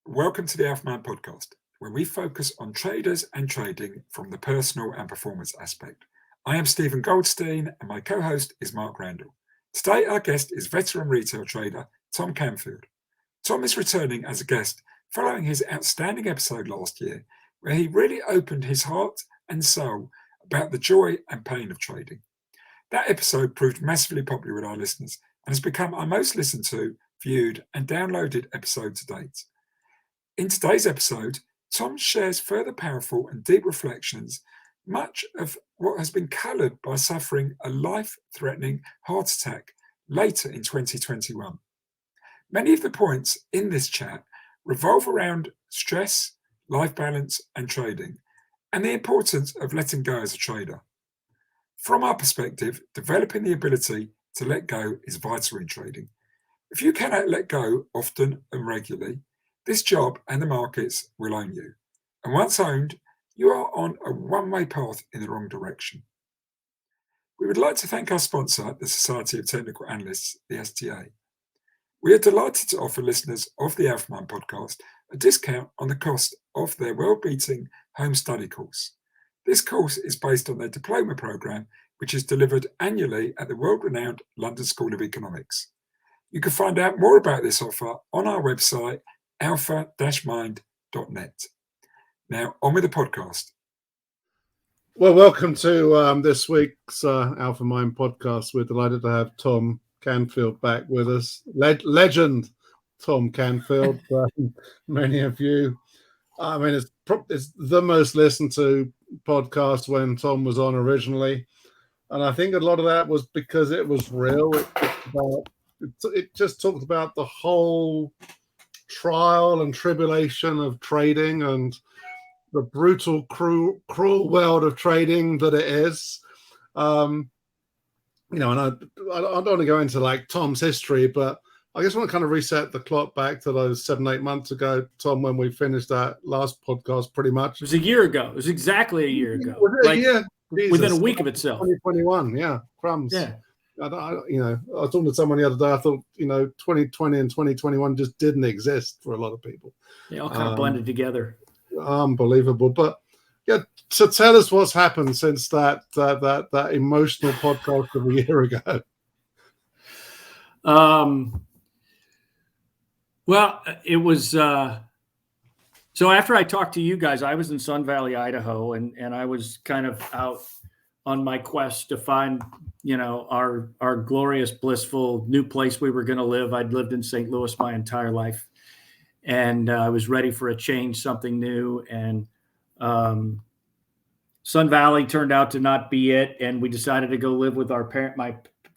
Welcome to the Alpha podcast, where we focus on traders and trading from the personal and performance aspect. I am Stephen Goldstein, and my co-host is Mark Randall. Today, our guest is veteran retail trader Tom Canfield. Tom is returning as a guest following his outstanding episode last year, where he really opened his heart and soul about the joy and pain of trading. That episode proved massively popular with our listeners and has become our most listened to, viewed, and downloaded episode to date. In today's episode, Tom shares further powerful and deep reflections, much of what has been coloured by suffering a life-threatening heart attack later in 2021. Many of the points in this chat revolve around stress, life balance, and trading, and the importance of letting go as a trader. From our perspective, developing the ability to let go is vital in trading. If you cannot let go often and regularly, this job and the markets will own you. And once owned, you are on a one-way path in the wrong direction. We would like to thank our sponsor, the Society of Technical Analysts, the STA. We are delighted to offer listeners of the Alpha Mind podcast a discount on the cost of their world-beating home study course. This course is based on their diploma program, which is delivered annually at the world-renowned London School of Economics. You can find out more about this offer on our website, alpha-mind.net. Now, on with the podcast. Well, welcome to this week's Alpha Mind podcast. We're delighted to have Tom Canfield back with us. Legend Tom Canfield. Many of you, I mean, it's the most listened to podcast when Tom was on originally. And I think a lot of that was because it was real. It just talked about the whole trial and tribulation of trading and the brutal, cruel world of trading that it is. And I don't want to go into like Tom's history, but I just want to kind of reset the clock back to those 7-8 months ago, Tom, when we finished that last podcast pretty much. It was a year ago. It was exactly a year ago. Was it a year? Within a week of itself. 2021, yeah, crumbs. Yeah. I was talking to someone the other day. I thought, 2020 and 2021 just didn't exist for a lot of people. They all kind of blended together. Unbelievable. But yeah, so tell us what's happened since that emotional podcast of a year ago. Well, it was so after I talked to you guys, I was in Sun Valley, Idaho, and I was kind of out on my quest to find, our glorious, blissful new place we were going to live. I'd lived in St. Louis my entire life, and I was ready for a change, something new. And Sun Valley turned out to not be it, and we decided to go live with my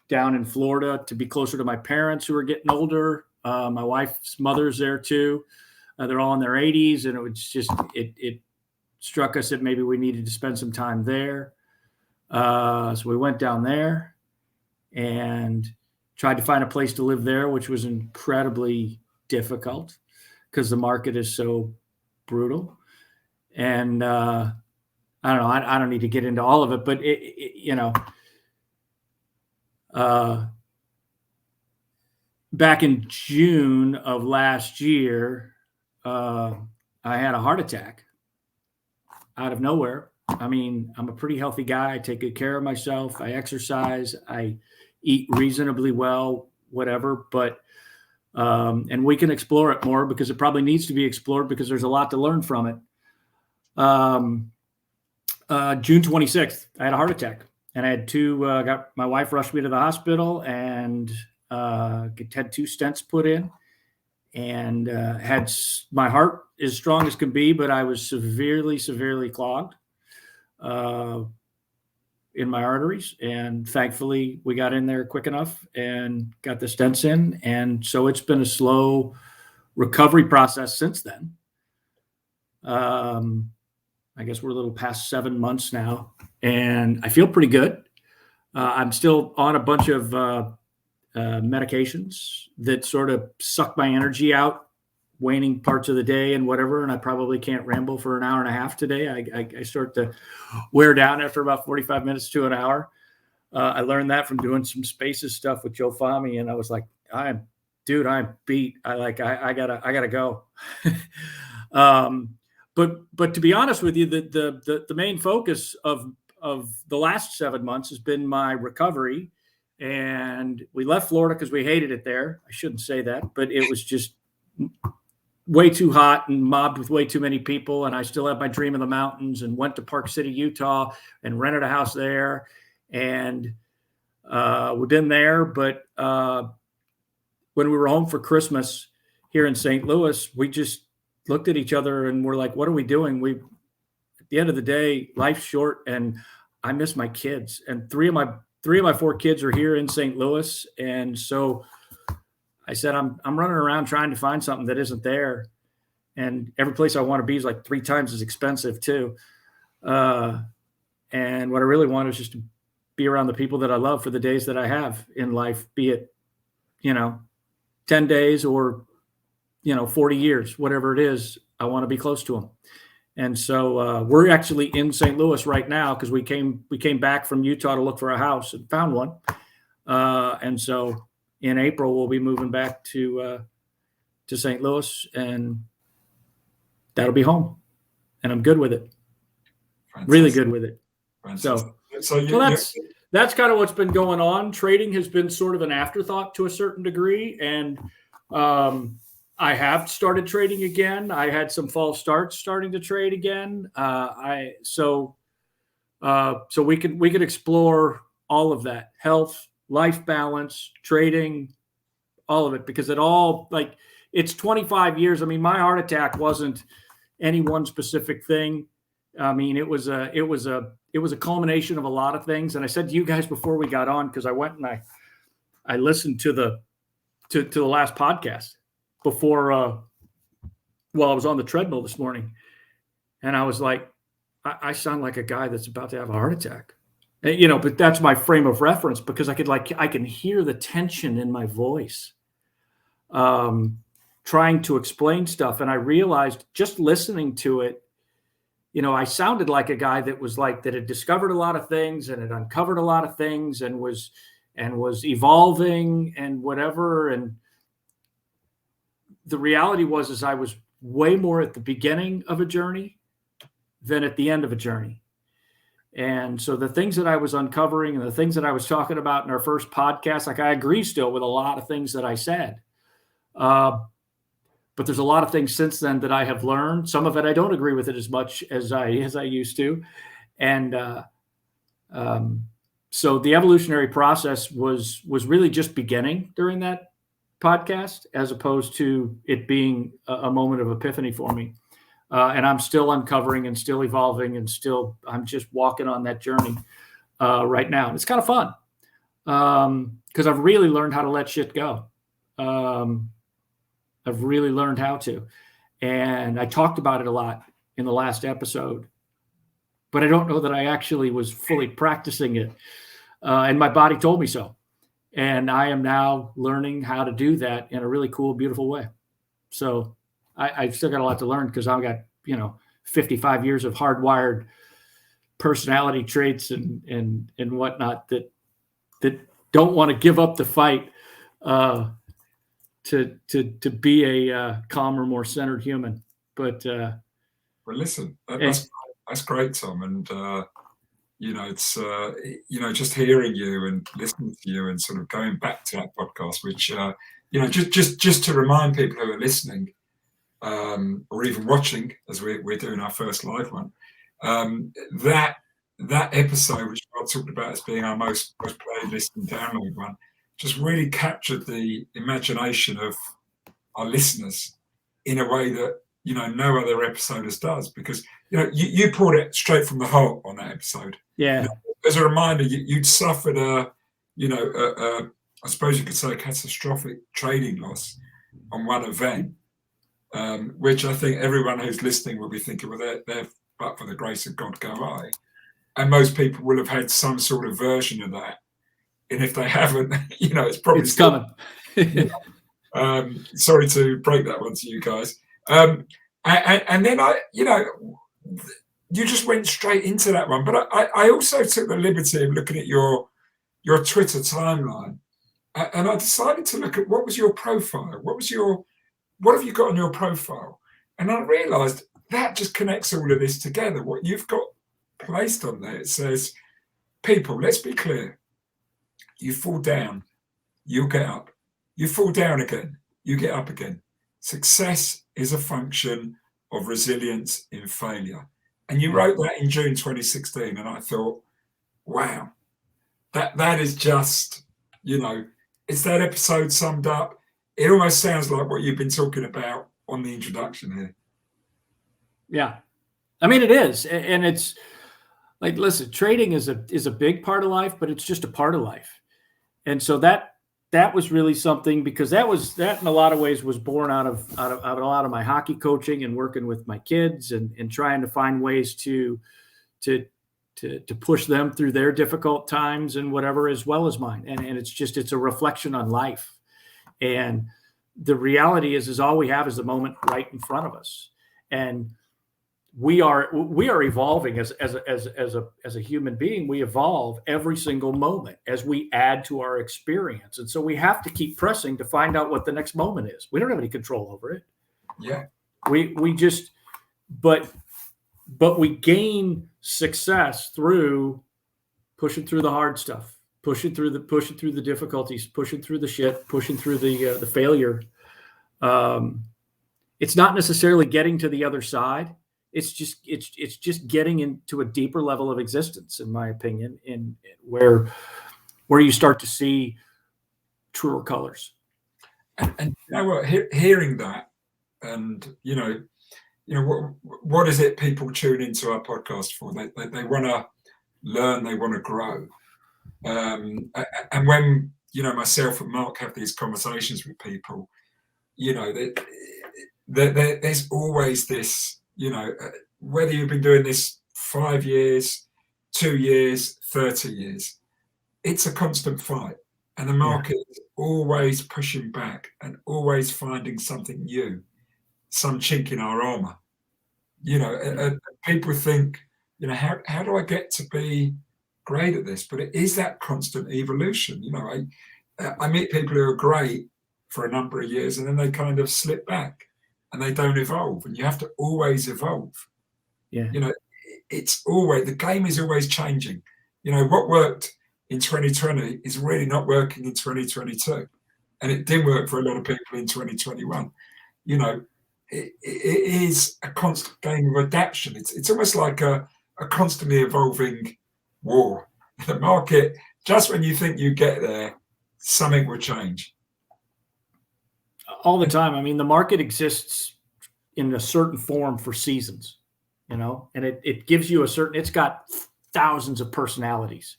down in Florida to be closer to my parents who were getting older. My wife's mother's there too. They're all in their 80s, and it was just it struck us that maybe we needed to spend some time there. So we went down there and tried to find a place to live there, which was incredibly difficult because the market is so brutal. And I don't know, I don't need to get into all of it, but back in June of last year, I had a heart attack out of nowhere. I mean, I'm a pretty healthy guy. I take good care of myself. I exercise. I eat reasonably well, whatever. But and we can explore it more because it probably needs to be explored because there's a lot to learn from it. June 26th, I had a heart attack, and I had my wife rushed me to the hospital and had 2 stents put in, and had my heart as strong as can be, but I was severely clogged in my arteries. And thankfully we got in there quick enough and got the stents in. And so it's been a slow recovery process since then. I guess we're a little past 7 months now, and I feel pretty good. I'm still on a bunch of medications that sort of suck my energy out waning parts of the day and whatever. And I probably can't ramble for an hour and a half today. I start to wear down after about 45 minutes to an hour. I learned that from doing some spaces stuff with Joe Fahmy. And I was like, I'm dude, I'm beat. I gotta go. But to be honest with you, the main focus of the last 7 months has been my recovery. And we left Florida because we hated it there. I shouldn't say that, but it was just way too hot and mobbed with way too many people. And I still have my dream of the mountains, and went to Park City, Utah, and rented a house there. And we've been there. But when we were home for Christmas here in St. Louis, we just looked at each other and we're like, what are we doing? At the end of the day, life's short, and I miss my kids. And three of my 4 kids are here in St. Louis. And so I said, I'm running around trying to find something that isn't there. And every place I want to be is like 3 times as expensive too. And what I really want is just to be around the people that I love for the days that I have in life, be it, 10 days or, 40 years, whatever it is, I want to be close to them. And so we're actually in St. Louis right now because we came back from Utah to look for a house and found one. And so in April, we'll be moving back to St. Louis, and that'll be home. And I'm good with it. Fantastic. Really good with it. Fantastic. So that's kind of what's been going on. Trading has been sort of an afterthought to a certain degree. And I have started trading again. I had some false starts starting to trade again. So we could explore all of that: health, life balance, trading, all of it, because it's 25 years. I mean, my heart attack wasn't any one specific thing. I mean, it was a culmination of a lot of things. And I said to you guys before we got on, because I went and I listened to the last podcast before, while I was on the treadmill this morning, and I was like, I sound like a guy that's about to have a heart attack, but that's my frame of reference, because I can hear the tension in my voice, trying to explain stuff. And I realized just listening to it, I sounded like a guy that had discovered a lot of things and had uncovered a lot of things and was evolving and whatever. And the reality was I was way more at the beginning of a journey than at the end of a journey. And so the things that I was uncovering and the things that I was talking about in our first podcast, I agree still with a lot of things that I said. But there's a lot of things since then that I have learned. Some of it I don't agree with it as much as I used to. And so the evolutionary process was really just beginning during that podcast, as opposed to it being a moment of epiphany for me. And I'm still uncovering and still evolving, and I'm just walking on that journey right now. It's kind of fun because I've really learned how to let shit go. I've really learned how to. And I talked about it a lot in the last episode, but I don't know that I actually was fully practicing it. And my body told me so. And I am now learning how to do that in a really cool, beautiful way. So I've still got a lot to learn, because I've got, 55 years of hardwired personality traits and whatnot that don't want to give up the fight to be a calmer, more centered human. But well, listen, that's great, Tom. And it's just hearing you and listening to you and sort of going back to that podcast, which just to remind people who are listening or even watching, as we're doing our first live one, that episode which I talked about as being our most played, listened, download one, just really captured the imagination of our listeners in a way that no other episode does, because you pulled it straight from the heart on that episode. Yeah. As a reminder, you'd suffered I suppose you could say, a catastrophic trading loss on one event, which I think everyone who's listening will be thinking, well, they're but for the grace of God go I. And most people will have had some sort of version of that. And if they haven't, it's probably coming. Sorry to break that one to you guys. And then you just went straight into that one. But I also took the liberty of looking at your Twitter timeline. And I decided to look at what was your profile? What have you got on your profile? And I realized that just connects all of this together. What you've got placed on there, it says, people, let's be clear. You fall down, you'll get up. You fall down again, you get up again. Success is a function of resilience in failure. And you wrote that in June 2016. And I thought, wow, that is just, it's that episode summed up. It almost sounds like what you've been talking about on the introduction here. Yeah. I mean, it is. And it's like, listen, trading is a big part of life, but it's just a part of life. And so that was really something, because that in a lot of ways was born out of a lot of my hockey coaching and working with my kids and trying to find ways to push them through their difficult times and whatever, as well as mine. And it's a reflection on life. And the reality is all we have is the moment right in front of us. And we are evolving as a human being. We evolve every single moment as we add to our experience. And so we have to keep pressing to find out what the next moment is. We don't have any control over it. Yeah. We just, but we gain success through pushing through the hard stuff, pushing through the difficulties, pushing through the shit, pushing through the failure. It's not necessarily getting to the other side. It's just getting into a deeper level of existence, in my opinion, in where you start to see truer colors. And you know what? Hearing that, and what is it people tune into our podcast for? They want to learn, they want to grow, and when myself and Mark have these conversations with people, there's always this. Whether you've been doing this 5 years, 2 years, 30 years, it's a constant fight. And the market is always pushing back and always finding something new, some chink in our armor. People think, how do I get to be great at this? But it is that constant evolution. I meet people who are great for a number of years and then they kind of slip back. And they don't evolve, and you have to always evolve. Yeah. It's always, the game is always changing. What worked in 2020 is really not working in 2022, and it didn't work for a lot of people in 2021. It is a constant game of adaptation. It's almost like a constantly evolving war. The market, just when you think you get there, something will change. All the time. I mean, the market exists in a certain form for seasons, and it gives you it's got thousands of personalities,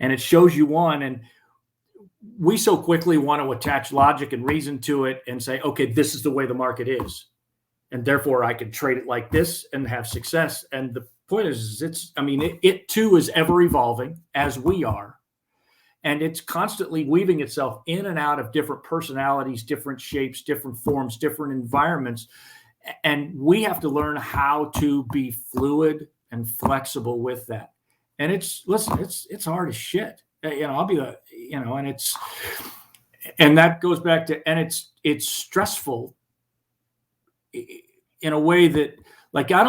and it shows you one. And we so quickly want to attach logic and reason to it and say, okay, this is the way the market is, and therefore I can trade it like this and have success. And the point is it too is ever evolving as we are. And it's constantly weaving itself in and out of different personalities, different shapes, different forms, different environments. And we have to learn how to be fluid and flexible with that. And it's hard as shit. I'll be and that goes back to, and it's stressful in a way that, like, I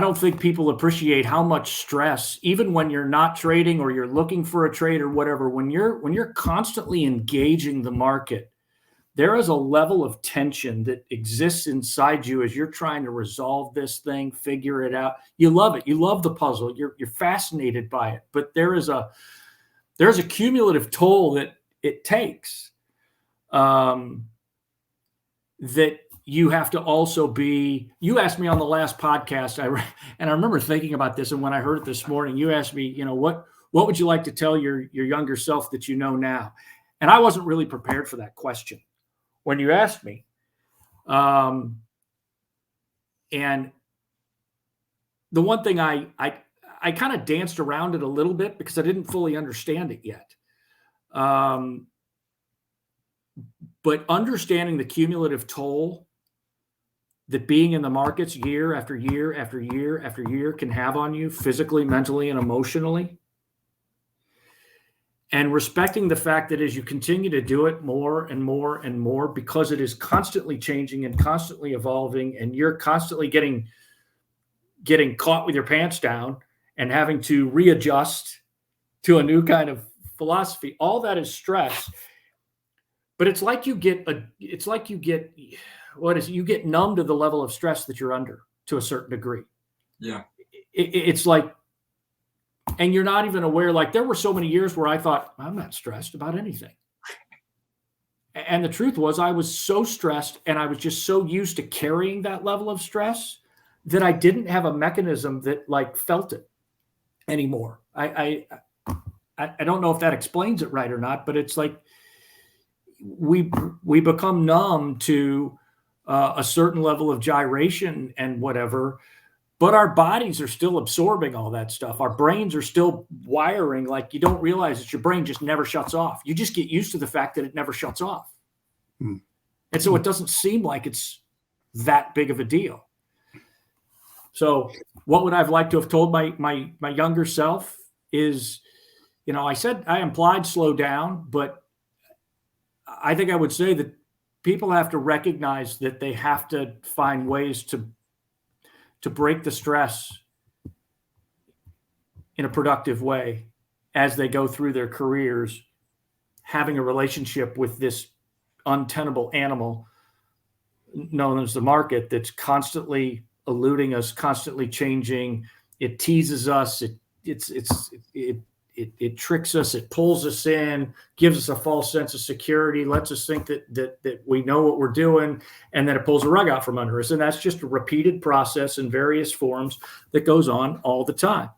don't think people appreciate how much stress, even when you're not trading or you're looking for a trade or whatever, when you're constantly engaging the market, there is a level of tension that exists inside you as you're trying to resolve this thing, figure it out. You love it. You love the puzzle. You're fascinated by it. But there's a cumulative toll that it takes, that you have to also be. You asked me on the last podcast, and I remember thinking about this, and when I heard it this morning, you asked me, what would you like to tell your younger self that you know now? And I wasn't really prepared for that question when you asked me. And the one thing I kind of danced around it a little bit because I didn't fully understand it yet. But understanding the cumulative toll that being in the markets year after year after year after year can have on you physically, mentally, and emotionally and respecting the fact that as you continue to do it more and more and more, because it is constantly changing and constantly evolving, and you're constantly getting caught with your pants down and having to readjust to a new kind of philosophy, all that is stress. But it's like you get numb to the level of stress that you're under to a certain degree. Yeah. It's like, and you're not even aware, like there were so many years where I thought, I'm not stressed about anything. And the truth was I was so stressed, and I was just so used to carrying that level of stress that I didn't have a mechanism that like felt it anymore. I don't know if that explains it right or not, but it's like we become numb to a certain level of gyration and whatever, but our bodies are still absorbing all that stuff. Our brains are still wiring. Like you don't realize that your brain just never shuts off. You just get used to the fact that it never shuts off. Mm. And so it doesn't seem like it's that big of a deal. So what would I have liked to have told my younger self is, I said, I implied slow down, but I think I would say that people have to recognize that they have to find ways to break the stress in a productive way as they go through their careers, having a relationship with this untenable animal known as the market that's constantly eluding us, constantly changing. It teases us. It tricks us. It pulls us in, gives us a false sense of security, lets us think that we know what we're doing, and then it pulls a rug out from under us. And that's just a repeated process in various forms that goes on all the time.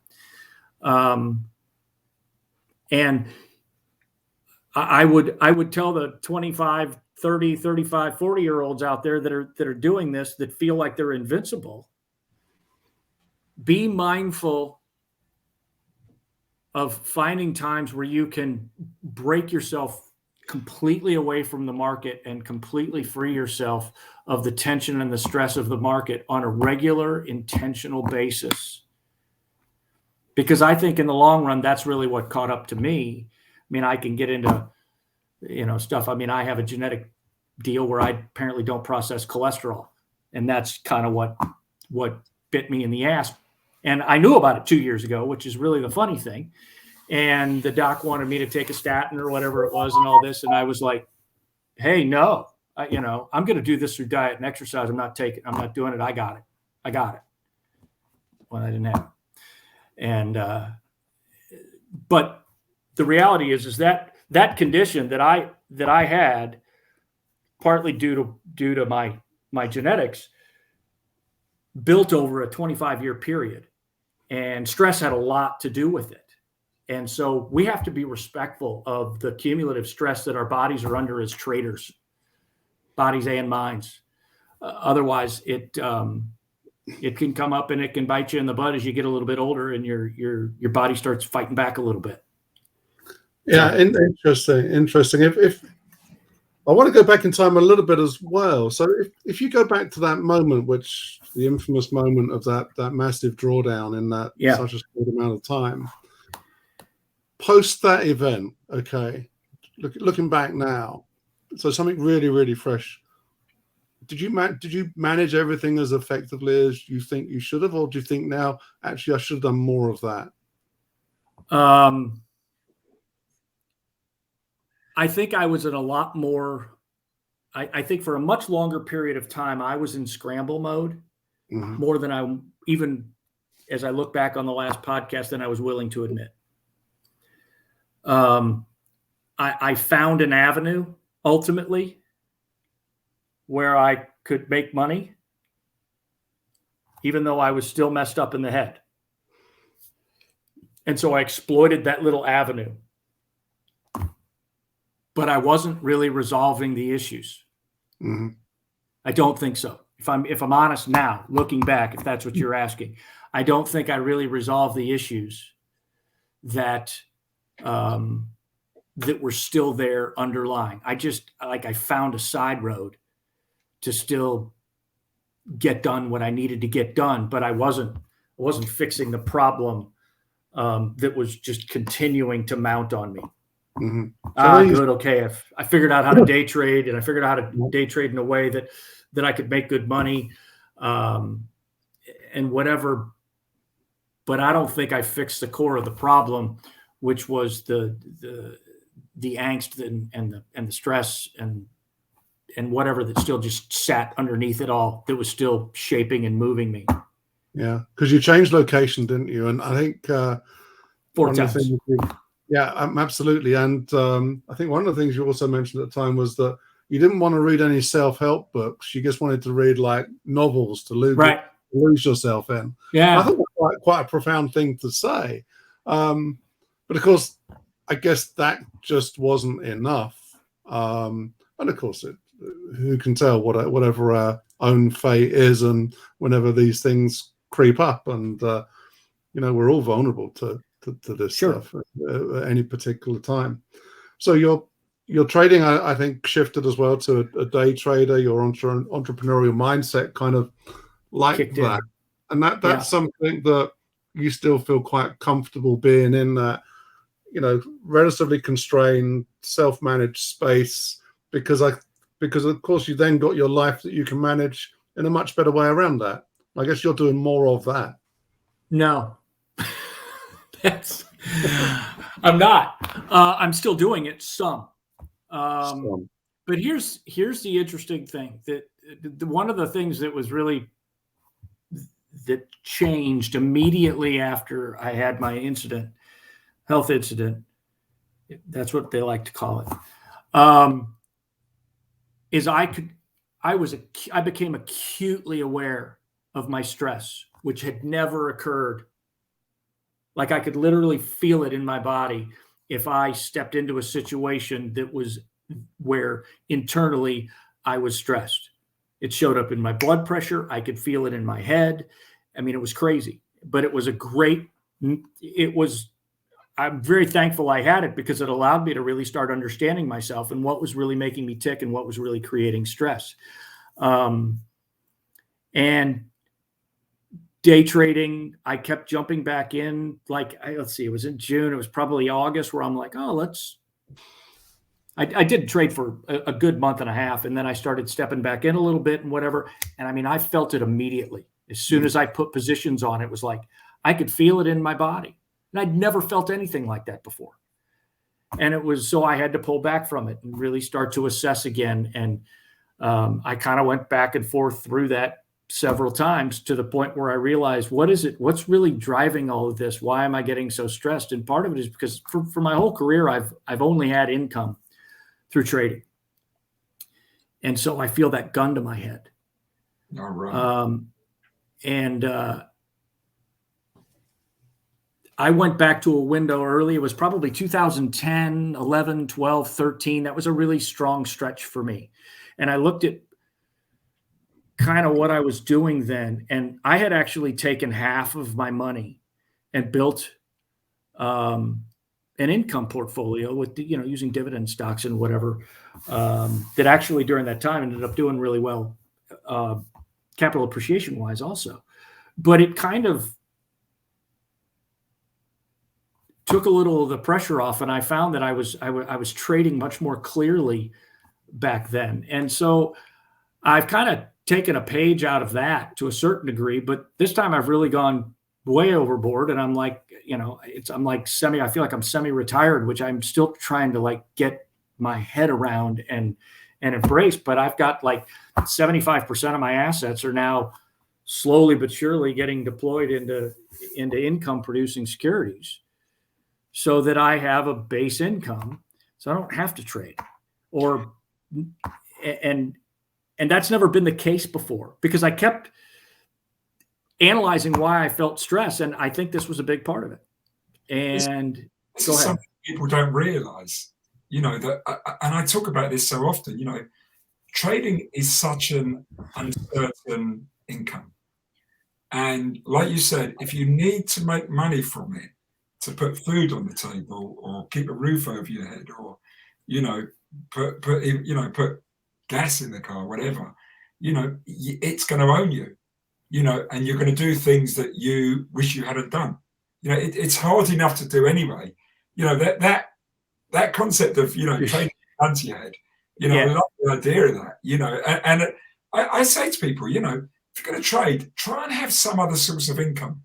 And I would tell the 25, 30, 35, 40-year-olds out there that are doing this, that feel like they're invincible, be mindful of finding times where you can break yourself completely away from the market and completely free yourself of the tension and the stress of the market on a regular, intentional basis. Because I think in the long run, that's really what caught up to me. I mean, I can get into, stuff. I mean, I have a genetic deal where I apparently don't process cholesterol. And that's kind of what bit me in the ass. And I knew about it 2 years ago, which is really the funny thing. And the doc wanted me to take a statin or whatever it was and all this. And I was like, hey, no, I'm going to do this through diet and exercise. I'm not doing it. I got it. Well, I didn't have it. And, but the reality is that condition that I had, partly due to my genetics, built over a 25-year period, and stress had a lot to do with it. And so we have to be respectful of the cumulative stress that our bodies are under as traders, bodies and minds. Otherwise, it can come up and it can bite you in the butt as you get a little bit older, and your body starts fighting back a little bit. Yeah, interesting. If I want to go back in time a little bit as well. So if you go back to that moment, which the infamous moment of that massive drawdown in that such a short amount of time, post that event, okay, looking back now, so something really, really fresh. Did you manage everything as effectively as you think you should have, or do you think now actually I should have done more of that? I think I was in a lot more. I think for a much longer period of time, I was in scramble mode more than I, even as I look back on the last podcast, than I was willing to admit. I found an avenue ultimately where I could make money, even though I was still messed up in the head. And so I exploited that little avenue. But I wasn't really resolving the issues. Mm-hmm. I don't think so. If I'm honest now, looking back, if that's what you're asking, I don't think I really resolved the issues that that were still there underlying. I found a side road to still get done what I needed to get done, but I wasn't fixing the problem that was just continuing to mount on me. Mm-hmm. So Good. Okay. I figured out how to day trade, and I figured out how to day trade in a way that I could make good money, and whatever. But I don't think I fixed the core of the problem, which was the angst and the stress and whatever that still just sat underneath it all, that was still shaping and moving me. Yeah, because you changed location, didn't you? And I think 4 one times. of the things, absolutely. And I think one of the things you also mentioned at the time was that you didn't want to read any self-help books. You just wanted to read like novels to lose yourself in. Yeah. And I thought that was quite a profound thing to say. But of course, I guess that just wasn't enough. And of course, who can tell whatever our own fate is, and whenever these things creep up, and we're all vulnerable to this stuff at any particular time. So your trading, I think, shifted as well to a day trader. Your entrepreneurial mindset kind of like kicked that, in. and that's something that you still feel quite comfortable being in, that relatively constrained, self-managed space, because of course you then got your life that you can manage in a much better way around that. I guess you're doing more of that. No, I'm not. I'm still doing it some. But here's the interesting thing, that one of the things that was really that changed immediately after I had my health incident, that's what they like to call it, is I became acutely aware of my stress, which had never occurred. Like, I could literally feel it in my body if I stepped into a situation that was where internally I was stressed. It showed up in my blood pressure. I could feel it in my head. I mean, it was crazy, but it was I'm very thankful I had it, because it allowed me to really start understanding myself and what was really making me tick and what was really creating stress. And day trading, I kept jumping back in. Like, let's see, it was in June. It was probably August where I'm like, I did trade for a good month and a half. And then I started stepping back in a little bit and whatever. And I mean, I felt it immediately. As soon as I put positions on, it was like, I could feel it in my body. And I'd never felt anything like that before. And it was, so I had to pull back from it and really start to assess again. And I kind of went back and forth through that several times, to the point where I realized, what's really driving all of this? Why am I getting so stressed? And part of it is because for my whole career, I've only had income through trading. And so I feel that gun to my head. All right. I went back to a window early. It was probably 2010, 11, 12, 13. That was a really strong stretch for me. And I looked at kind of what I was doing then. And I had actually taken half of my money and built an income portfolio with, using dividend stocks and whatever, that actually during that time ended up doing really well, capital appreciation wise also. But it kind of took a little of the pressure off, and I found that I was trading much more clearly back then. And so I've kind of taken a page out of that to a certain degree, but this time I've really gone way overboard, and I'm like, I feel like I'm semi-retired, which I'm still trying to like get my head around and embrace. But I've got like 75% of my assets are now slowly but surely getting deployed into income producing securities, so that I have a base income, so I don't have to trade. And that's never been the case before, because I kept analyzing why I felt stress, and I think this was a big part of it. And this is something people don't realize, that, and I talk about this so often, trading is such an uncertain income. And like you said, if you need to make money from it to put food on the table, or keep a roof over your head, or, put gas in the car, whatever, it's going to own you, and you're going to do things that you wish you hadn't done. It's hard enough to do anyway. That that concept of, trading onto your head, I love the idea of that, and I say to people, if you're going to trade, try and have some other source of income.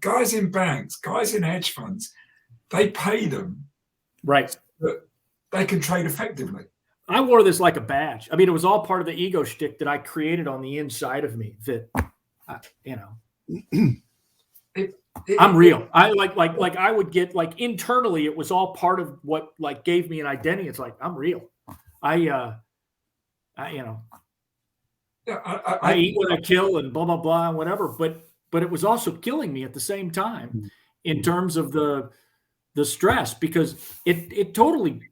Guys in banks, guys in hedge funds, they pay them. Right. But they can trade effectively. I wore this like a badge. I mean, it was all part of the ego shtick that I created on the inside of me that, I'm real. I like I would get like internally, it was all part of what like gave me an identity. It's like, I'm real. I eat what I kill and blah, blah, blah, and whatever. But it was also killing me at the same time in terms of the stress, because it totally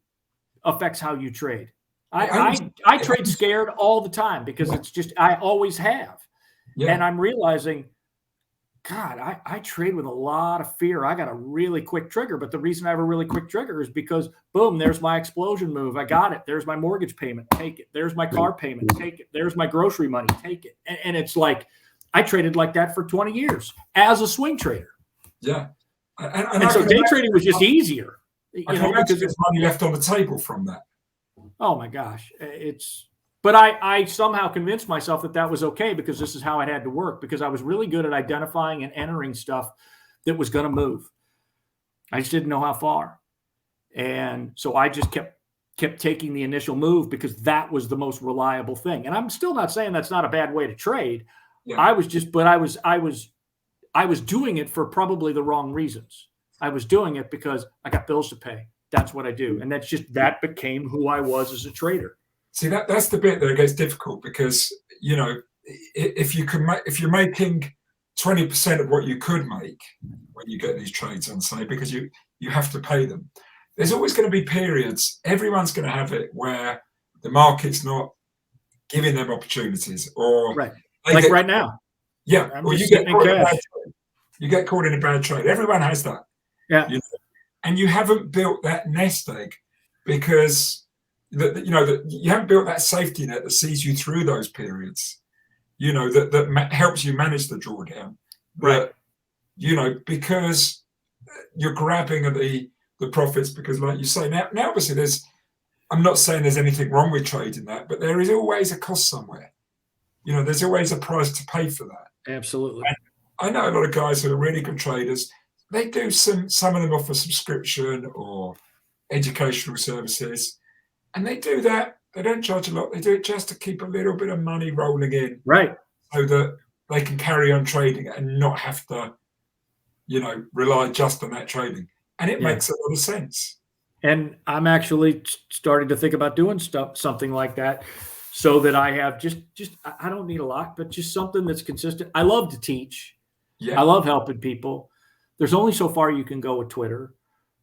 affects how you trade. I trade scared all the time because it's just, I always have. Yeah. And I'm realizing, God, I trade with a lot of fear. I got a really quick trigger, but the reason I have a really quick trigger is because, boom, there's my explosion move. I got it. There's my mortgage payment. Take it. There's my car payment. Take it. There's my grocery money. Take it. And it's like, I traded like that for 20 years as a swing trader. Yeah. And so day trading was just easier. Because there's money left on the table from that. Oh my gosh. But I somehow convinced myself that was okay, because this is how it had to work, because I was really good at identifying and entering stuff that was going to move. I just didn't know how far. And so I just kept taking the initial move because that was the most reliable thing. And I'm still not saying that's not a bad way to trade. Yeah. I was doing it for probably the wrong reasons. I was doing it because I got bills to pay. That's what I do. And that became who I was as a trader. See, that's the bit that gets difficult, because, if you're making 20% of what you could make when you get these trades on, say, because you have to pay them, there's always going to be periods. Everyone's going to have it where the market's not giving them opportunities, or right. Like right now. Yeah. Or you get caught in a bad trade. Everyone has that. Yeah. And you haven't built that nest egg, because you haven't built that safety net that sees you through those periods, that helps you manage the drawdown. Right. But, because you're grabbing at the profits, because like you say, now obviously I'm not saying there's anything wrong with trading that, but there is always a cost somewhere. There's always a price to pay for that. Absolutely. And I know a lot of guys who are really good traders. They do some of them offer subscription or educational services, and they do that. They don't charge a lot. They do it just to keep a little bit of money rolling in, right? So that they can carry on trading and not have to, rely just on that trading. And it makes a lot of sense. And I'm actually starting to think about doing something like that, so that I have just I don't need a lot, but just something that's consistent. I love to teach. Yeah. I love helping people. There's only so far you can go with Twitter.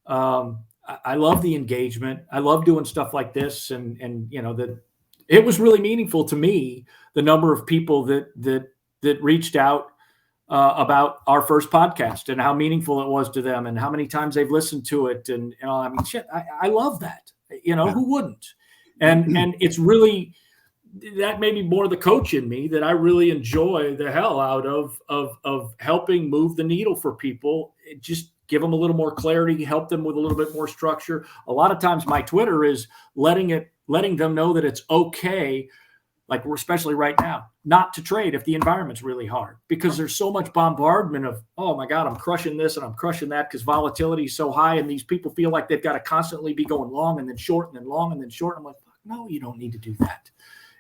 I love the engagement. I love doing stuff like this, and that it was really meaningful to me, the number of people that reached out about our first podcast, and how meaningful it was to them, and how many times they've listened to it, and I mean, shit, I love that. Who wouldn't? And it's really, that may be more the coach in me, that I really enjoy the hell out of helping move the needle for people. Just give them a little more clarity, help them with a little bit more structure. A lot of times my Twitter is letting them know that it's okay, like we're especially right now, not to trade if the environment's really hard, because there's so much bombardment of, oh my God, I'm crushing this and I'm crushing that because volatility is so high, and these people feel like they've got to constantly be going long and then short and then long and then short. I'm like, no, you don't need to do that.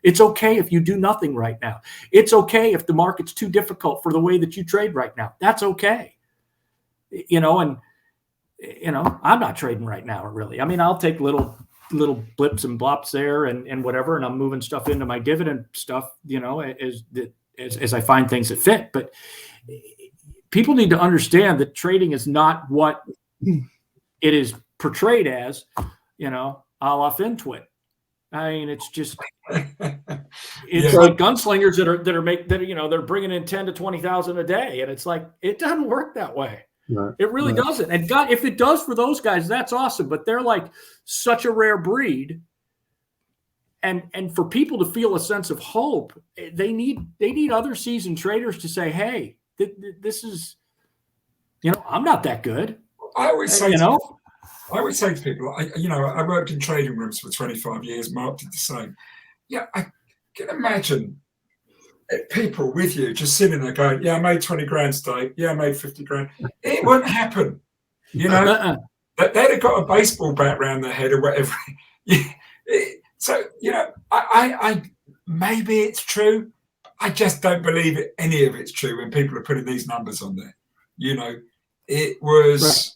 It's okay if you do nothing right now. It's okay if the market's too difficult for the way that you trade right now. That's okay. I'm not trading right now, really. I mean, I'll take little blips and blops there and whatever, and I'm moving stuff into my dividend stuff, as I find things that fit. But people need to understand that trading is not what it is portrayed as, a la FinTwit. I mean, it's just, it's like gunslingers they're bringing in 10 to 20,000 a day. And it's like, it doesn't work that way. No, it really doesn't. And God, if it does for those guys, that's awesome. But they're like such a rare breed. And for people to feel a sense of hope, they need other seasoned traders to say, hey, this is, I'm not that good. I always say, I would say to people, I worked in trading rooms for 25 years, Mark did the same. Yeah, I can imagine people with you just sitting there going, yeah, I made 20 grand today. Yeah, I made 50 grand. It wouldn't happen. They'd have got a baseball bat around their head or whatever. So, I maybe it's true. I just don't believe any of it's true when people are putting these numbers on there. It was... Right.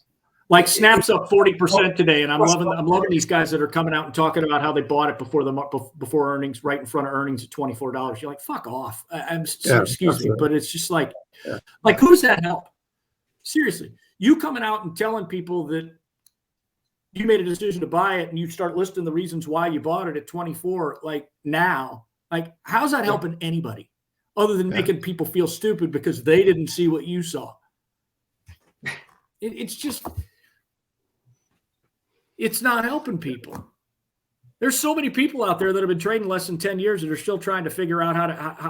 Like Snap's up 40% today, and I'm loving these guys that are coming out and talking about how they bought it before earnings, right in front of earnings at $24. You're like, fuck off. Excuse me, but it's just like who does that help? Seriously, you coming out and telling people that you made a decision to buy it, and you start listing the reasons why you bought it at 24, how's that helping anybody other than making people feel stupid because they didn't see what you saw? It's just. It's not helping people. There's so many people out there that have been trading less than 10 years that are still trying to figure out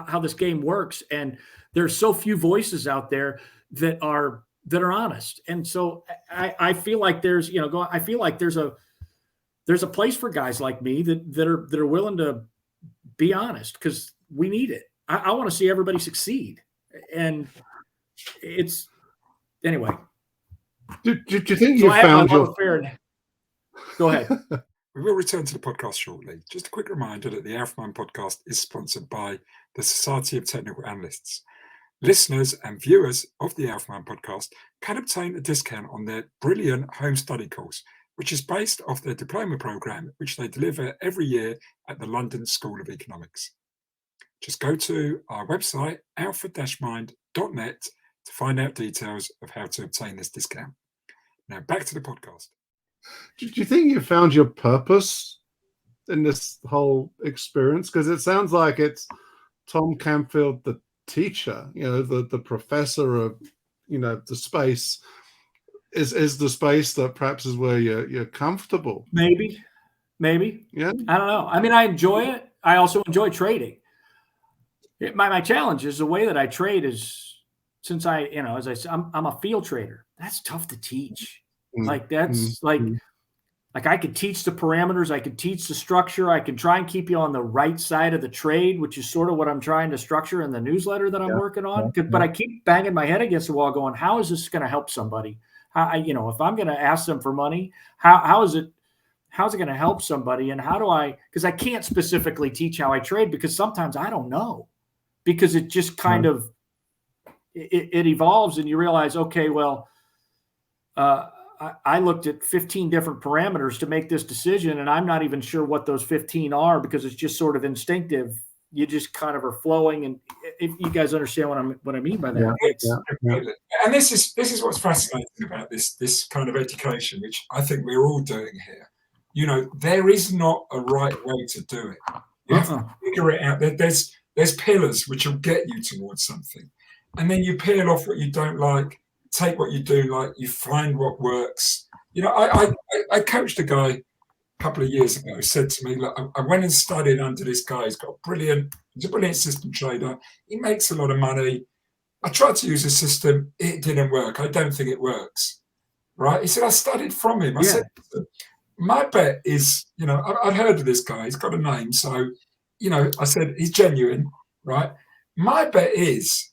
how this game works. And there's so few voices out there that are honest. And so I feel like there's a place for guys like me that are willing to be honest, because we need it. I want to see everybody succeed. And it's anyway. Do you think you found your Go ahead. We will return to the podcast shortly. Just a quick reminder that the Alpha Mind podcast is sponsored by the Society of Technical Analysts. Listeners and viewers of the Alpha Mind podcast can obtain a discount on their brilliant home study course, which is based off their diploma program, which they deliver every year at the London School of Economics. Just go to our website, alpha-mind.net, to find out details of how to obtain this discount. Now, back to the podcast. Do you think you found your purpose in this whole experience? Because it sounds like it's Tom Canfield, the teacher, the professor of, the space is the space that perhaps is where you're comfortable. Maybe. Yeah. I don't know. I mean, I enjoy it. I also enjoy trading. My challenge is the way that I trade is, since as I said, I'm a field trader. That's tough to teach. Like I could teach the parameters, I could teach the structure, I can try and keep you on the right side of the trade, which is sort of what I'm trying to structure in the newsletter that I'm working on. But I keep banging my head against the wall going, how is this going to help somebody? If I'm going to ask them for money, how's it going to help somebody? And because I can't specifically teach how I trade, because sometimes I don't know, because it just kind of, it evolves and you realize, okay, well, I looked at 15 different parameters to make this decision, and I'm not even sure what those 15 are, because it's just sort of instinctive. You just kind of are flowing, and if you guys understand what I mean by that. And this is what's fascinating about this kind of education, which I think we're all doing here. There is not a right way to do it. You have to figure it out. There's pillars which will get you towards something, and then you peel off what you don't like. Take what you do like, you find what works. I coached a guy a couple of years ago who said to me, look, I went and studied under this guy. He's a brilliant system trader. He makes a lot of money. I tried to use his system. It didn't work. I don't think it works. Right? He said, I studied from him. I said, my bet is, I'd heard of this guy. He's got a name. So, I said, he's genuine, right? My bet is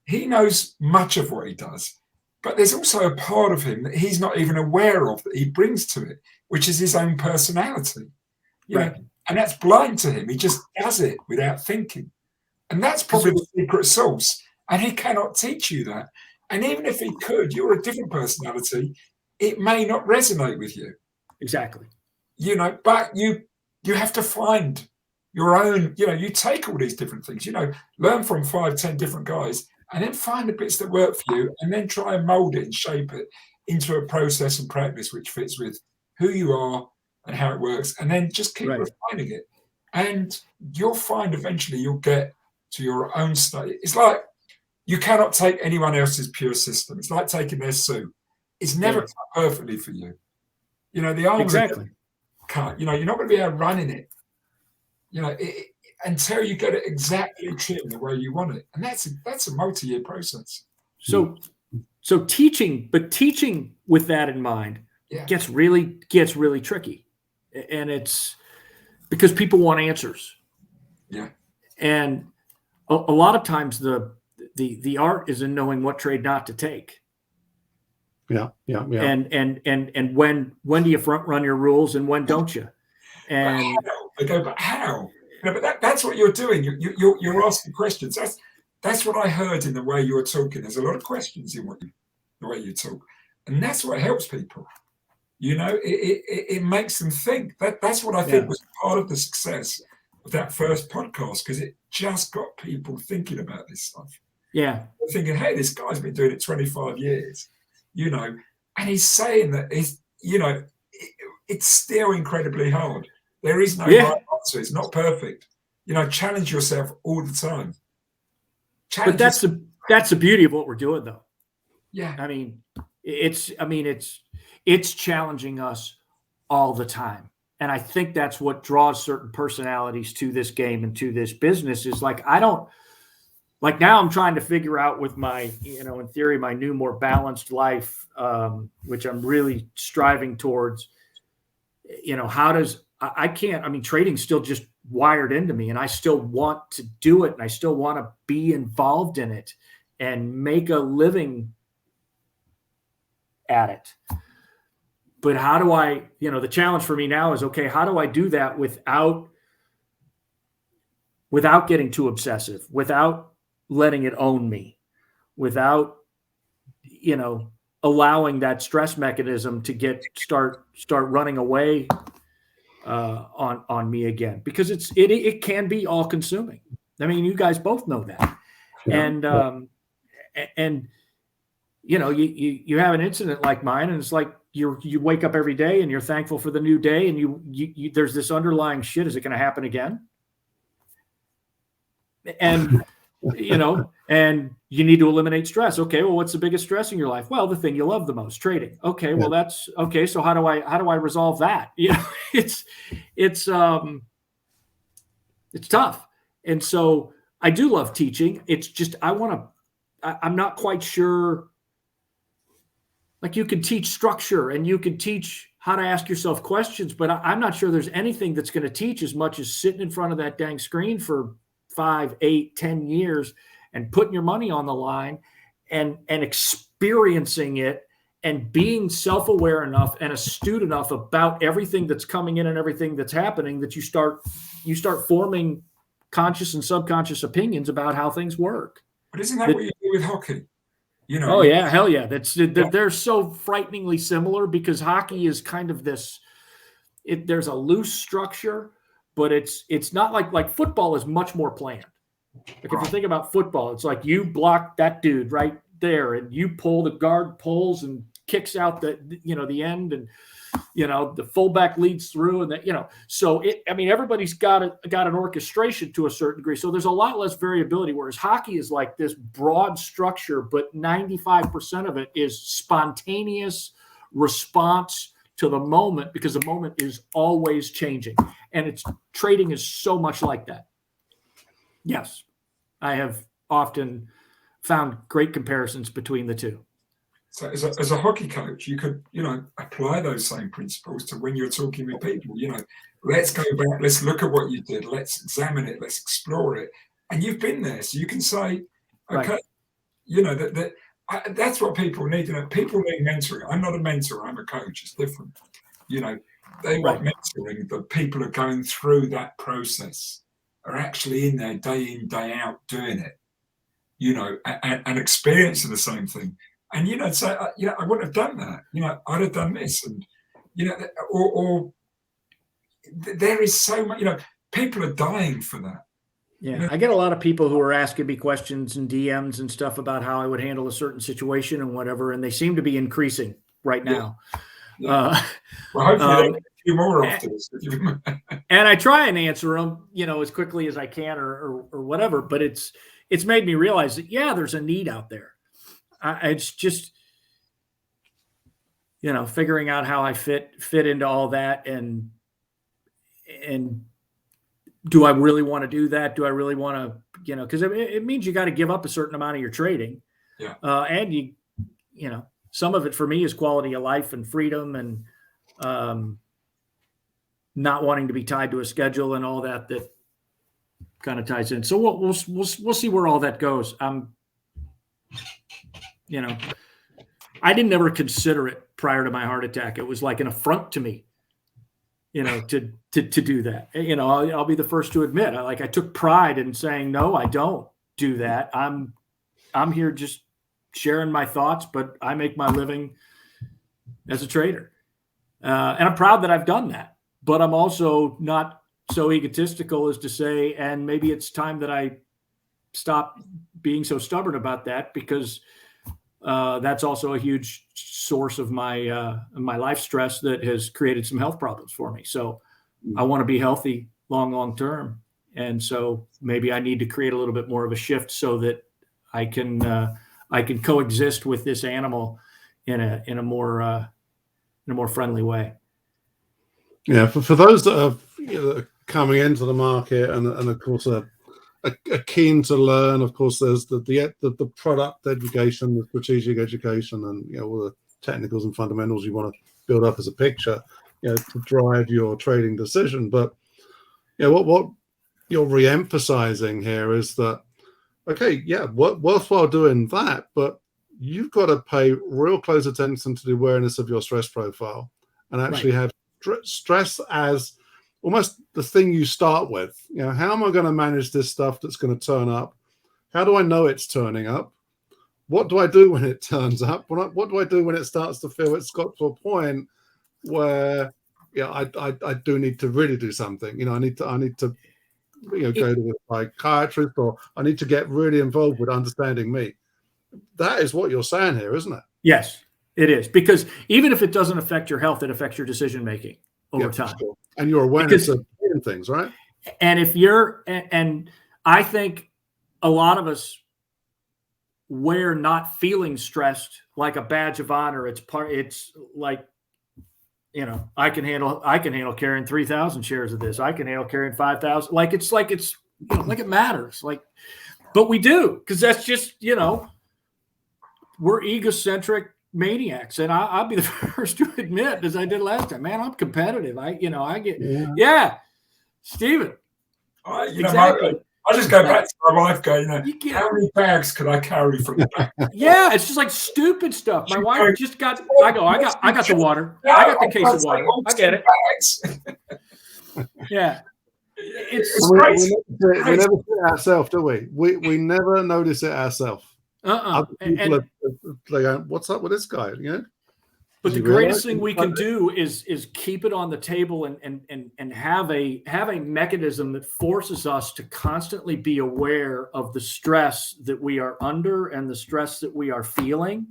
he knows much of what he does. But there's also a part of him that he's not even aware of that he brings to it, which is his own personality. And that's blind to him. He just does it without thinking. And that's probably the secret sauce. And he cannot teach you that. And even if he could, you're a different personality. It may not resonate with you. Exactly. But you have to find your own, you take all these different things, learn from 5-10 different guys, and then find the bits that work for you, and then try and mold it and shape it into a process and practice which fits with who you are and how it works, and then just keep refining it. And you'll find eventually you'll get to your own study. It's like you cannot take anyone else's pure system. It's like taking their suit. It's never cut perfectly for you. The arms cut. You're not going to be able to run in it. Until you get it exactly trimmed the way you want it. And that's a multi-year process. So teaching with that in mind, gets really tricky. And it's because people want answers. Yeah. And a lot of times the art is in knowing what trade not to take. Yeah. And when do you front run your rules and when don't you? And but how? But that's what you're doing. You're asking questions. That's what I heard in the way you were talking. There's a lot of questions in the way you talk, and that's what helps people. It makes them think. That's what I think was part of the success of that first podcast, because it just got people thinking about this stuff. Yeah, they're thinking, hey, this guy's been doing it 25 years, and he's saying that it's still incredibly hard. There is no right answer. It's not perfect. Challenge yourself all the time. But that's the beauty of what we're doing, though. Yeah. I mean, it's challenging us all the time. And I think that's what draws certain personalities to this game and to this business is like, now I'm trying to figure out with my, in theory, my new, more balanced life, which I'm really striving towards, trading's still just wired into me and I still want to do it and I still want to be involved in it and make a living at it. But how do I, the challenge for me now is, okay, how do I do that without getting too obsessive, without letting it own me, without, allowing that stress mechanism to start running away on me again, because it can be all consuming. I mean, you guys both know that. Yeah. And you have an incident like mine and it's like, you wake up every day and you're thankful for the new day. And you there's this underlying shit. Is it going to happen again? And, and you need to eliminate stress. Okay. Well, what's the biggest stress in your life? Well, the thing you love the most, trading. Okay. Well, that's okay. So how do I resolve that? It's tough. And so I do love teaching. It's just, I'm not quite sure. Like you can teach structure and you can teach how to ask yourself questions, but I'm not sure there's anything that's going to teach as much as sitting in front of that dang screen for 5, 8, 10 years and putting your money on the line and experiencing it and being self-aware enough and astute enough about everything that's coming in and everything that's happening that you start forming conscious and subconscious opinions about how things work. But isn't that what you do with hockey? Oh yeah, hell yeah. They're so frighteningly similar because hockey is kind of this. There's a loose structure, but it's not like football is much more planned. Like if you think about football, it's like you block that dude right there, and you pull, the guard pulls and kicks out the end, and the fullback leads through, and so everybody's got an orchestration to a certain degree. So there's a lot less variability, whereas hockey is like this broad structure, but 95% of it is spontaneous response to the moment, because the moment is always changing. And trading is so much like that. Yes, I have often found great comparisons between the two. So as a hockey coach, you could, apply those same principles to when you're talking with people. Let's go back, let's look at what you did, let's examine it, let's explore it. And you've been there, so you can say, okay, right. That's what people need. People need mentoring. I'm not a mentor, I'm a coach. It's different. They want mentoring. The people are going through that process, are actually in there day in, day out doing it, and experiencing the same thing. And, say, I wouldn't have done that. I'd have done this. And, or there is so much, people are dying for that. Yeah. I get a lot of people who are asking me questions and DMs and stuff about how I would handle a certain situation and whatever. And they seem to be increasing right now. Yeah. Well, hopefully a few more after this. And I try and answer them, as quickly as I can or whatever. But it's made me realize that, there's a need out there. It's just, figuring out how I fit into all that, and do I really want to do that? Do I really want to, because it means you got to give up a certain amount of your trading, and some of it for me is quality of life and freedom and not wanting to be tied to a schedule and all that kind of ties in. So we'll see where all that goes. I didn't ever consider it prior to my heart attack. It was like an affront to me, to do that. I'll be the first to admit, I took pride in saying, no, I don't do that. I'm here just sharing my thoughts, but I make my living as a trader. And I'm proud that I've done that, but I'm also not so egotistical as to say, and maybe it's time that I stop being so stubborn about that, because that's also a huge source of my life stress that has created some health problems for me. So I want to be healthy long term. And so maybe I need to create a little bit more of a shift so that I can coexist with this animal in a more friendly way. Yeah. For those that are coming into the market and of course are keen to learn, of course, there's the product education, the strategic education, and all the technicals and fundamentals you want to build up as a picture, to drive your trading decision. But what you're re-emphasizing here is that, okay, worthwhile doing that, but you've got to pay real close attention to the awareness of your stress profile and actually have stress as almost the thing you start with. How am I going to manage this stuff that's going to turn up? How do I know it's turning up? What do I do when it turns up? What do I do when it starts to feel it's got to a point where I do need to really do something? I need to go to a psychiatrist, or I need to get really involved with understanding me. That is what you're saying here, isn't it? Yes, it is. Because even if it doesn't affect your health, it affects your decision making over time. Sure. And your awareness of things, right? And and I think a lot of us wear not feeling stressed like a badge of honor. It's like, I can handle carrying 3,000 shares of this. I can handle carrying 5,000. Like it's like it matters. But we do, because that's just, we're egocentric maniacs. And I'll be the first to admit, as I did last time, man, I'm competitive. I get, Stephen. Exactly. I just go back to my wife going, how many bags could I carry from the back? Yeah, it's just like stupid stuff. My wife just got, I got the water. I got the case of water. I get it. Yeah. We never see it ourselves, do we? We never notice it ourselves. Other people are going, what's up with this guy? But the greatest thing we can do is keep it on the table and have a mechanism that forces us to constantly be aware of the stress that we are under and the stress that we are feeling,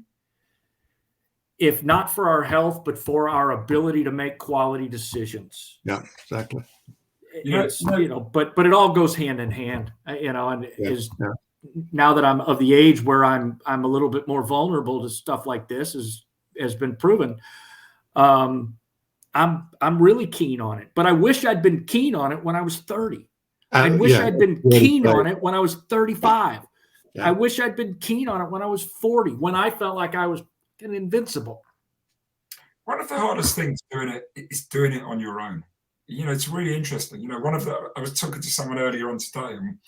if not for our health, but for our ability to make quality decisions. Yeah, exactly. But it all goes hand in hand, now that I'm of the age where I'm a little bit more vulnerable to stuff like this has been proven. I'm really keen on it, but I wish I'd been keen on it when I was 30. I wish I'd been keen on it when I was 35. Yeah. I wish I'd been keen on it when I was 40, when I felt like I was invincible. One of the hardest things doing it is doing it on your own. It's really interesting. I was talking to someone earlier on today, and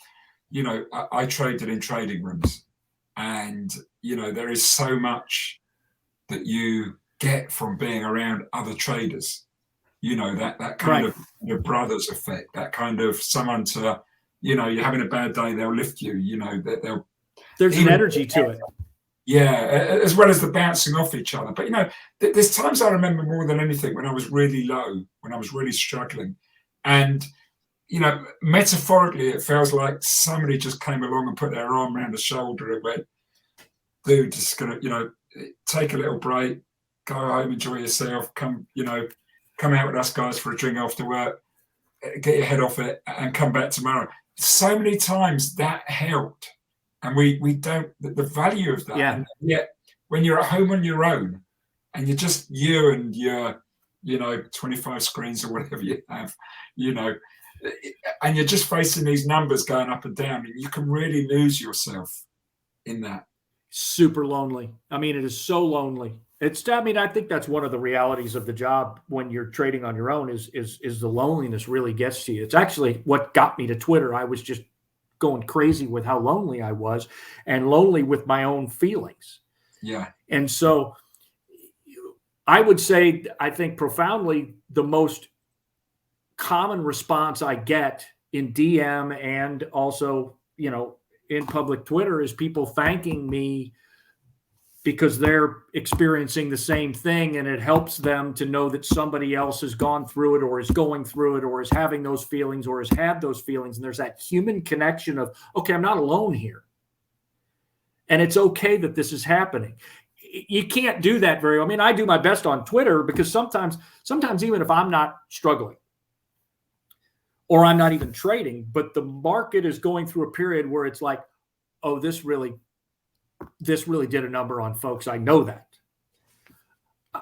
I traded in trading rooms, and there is so much that you get from being around other traders, that kind of the brothers effect, that kind of someone to, you're having a bad day, they'll lift you, there's an energy to it. Yeah, as well as the bouncing off each other. But, there's times I remember more than anything when I was really low, when I was really struggling. And, metaphorically, it feels like somebody just came along and put their arm around the shoulder and went, dude, just going to, take a little break, go home, enjoy yourself, come out with us guys for a drink after work, get your head off it and come back tomorrow. So many times that helped. And we don't, the value of that. Yeah. And yet when you're at home on your own and you're just you and your, 25 screens or whatever you have, and you're just facing these numbers going up and down, and you can really lose yourself in that. super lonely. I mean, it is so lonely. I think that's one of the realities of the job when you're trading on your own is the loneliness really gets to you. It's actually what got me to Twitter. I was just going crazy with how lonely I was and lonely with my own feelings. Yeah. And so I would say, I think profoundly, the most common response I get in DM and also, in public Twitter is people thanking me because they're experiencing the same thing, and it helps them to know that somebody else has gone through it or is going through it or is having those feelings or has had those feelings. And there's that human connection of, okay, I'm not alone here. And it's okay that this is happening. You can't do that very well. I mean, I do my best on Twitter because sometimes even if I'm not struggling or I'm not even trading, but the market is going through a period where it's like, oh, this really did a number on folks. I know that.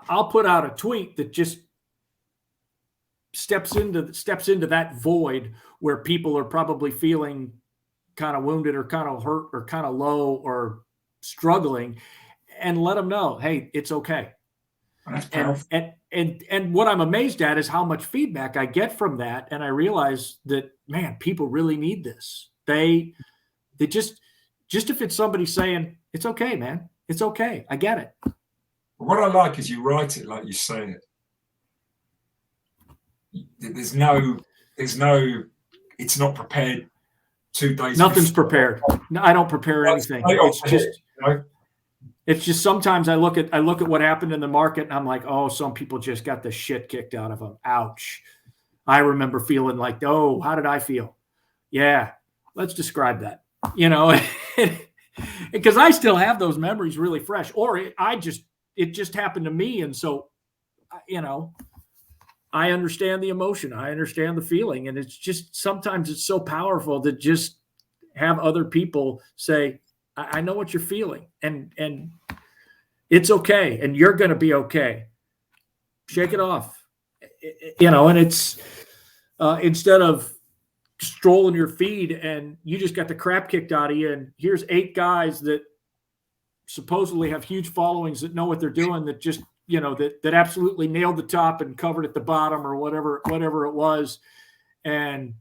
I'll put out a tweet that just steps into that void where people are probably feeling kind of wounded or kind of hurt or kind of low or struggling, and let them know, hey, it's okay. And what I'm amazed at is how much feedback I get from that. And I realize that, man, people really need this. They just if it's somebody saying, it's okay, man, it's okay, I get it. What I like is you write it like you say it. There's no, it's not prepared 2 days. Nothing's prepared. No, I don't prepare anything. It's just sometimes I look at what happened in the market and I'm like, oh, some people just got the shit kicked out of them. Ouch. I remember feeling like, oh, how did I feel? Yeah, let's describe that. Because I still have those memories really fresh, or it just happened to me. And so, I understand the emotion. I understand the feeling. And it's just, sometimes it's so powerful to just have other people say, I know what you're feeling and it's okay. And you're going to be okay. Shake it off, and it's instead of strolling your feed and you just got the crap kicked out of you. And here's 8 guys that supposedly have huge followings that know what they're doing, that just, that absolutely nailed the top and covered at the bottom or whatever it was. And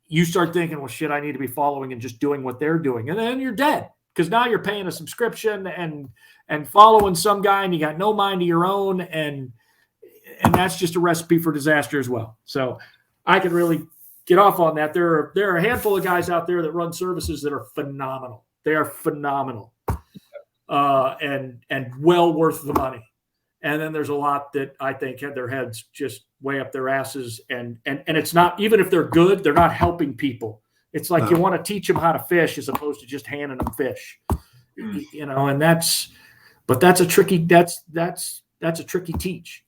you start thinking, well, shit, I need to be following and just doing what they're doing. And then you're dead because now you're paying a subscription and following some guy and you got no mind of your own. And that's just a recipe for disaster as well. So I can really get off on that. There are a handful of guys out there that run services that are phenomenal. They are phenomenal and well worth the money. And then there's a lot that I think had their heads just way up their asses. And it's not, even if they're good, they're not helping people. It's like you want to teach them how to fish as opposed to just handing them fish, and that's a tricky teach.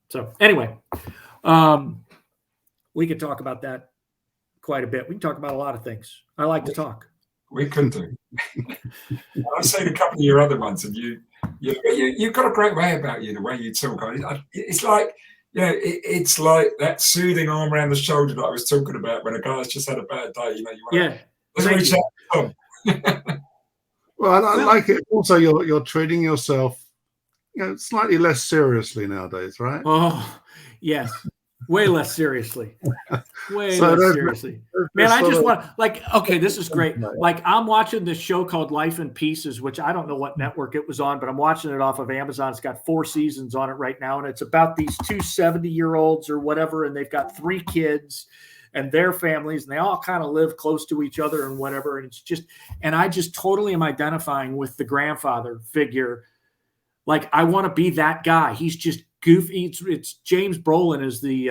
So anyway, we could talk about that quite a bit. We can talk about a lot of things. I like to talk. We could do. I've seen a couple of your other ones, and you've got a great way about you, the way you talk. It's like, it's like that soothing arm around the shoulder that I was talking about when a guy's just had a bad day. You want to reach out to them. Well, I like it. Also, you're treating yourself, slightly less seriously nowadays, right? Oh, yes. Way less seriously. Way less seriously. Man, I just want, okay, this is great. Like, I'm watching this show called Life in Pieces, which I don't know what network it was on, but I'm watching it off of Amazon. It's got 4 seasons on it right now. And it's about these 2 70-year-olds or whatever. And they've got 3 kids and their families, and they all kind of live close to each other and whatever. And it's just, and I just totally am identifying with the grandfather figure. Like, I want to be that guy. He's just goofy. It's James Brolin is the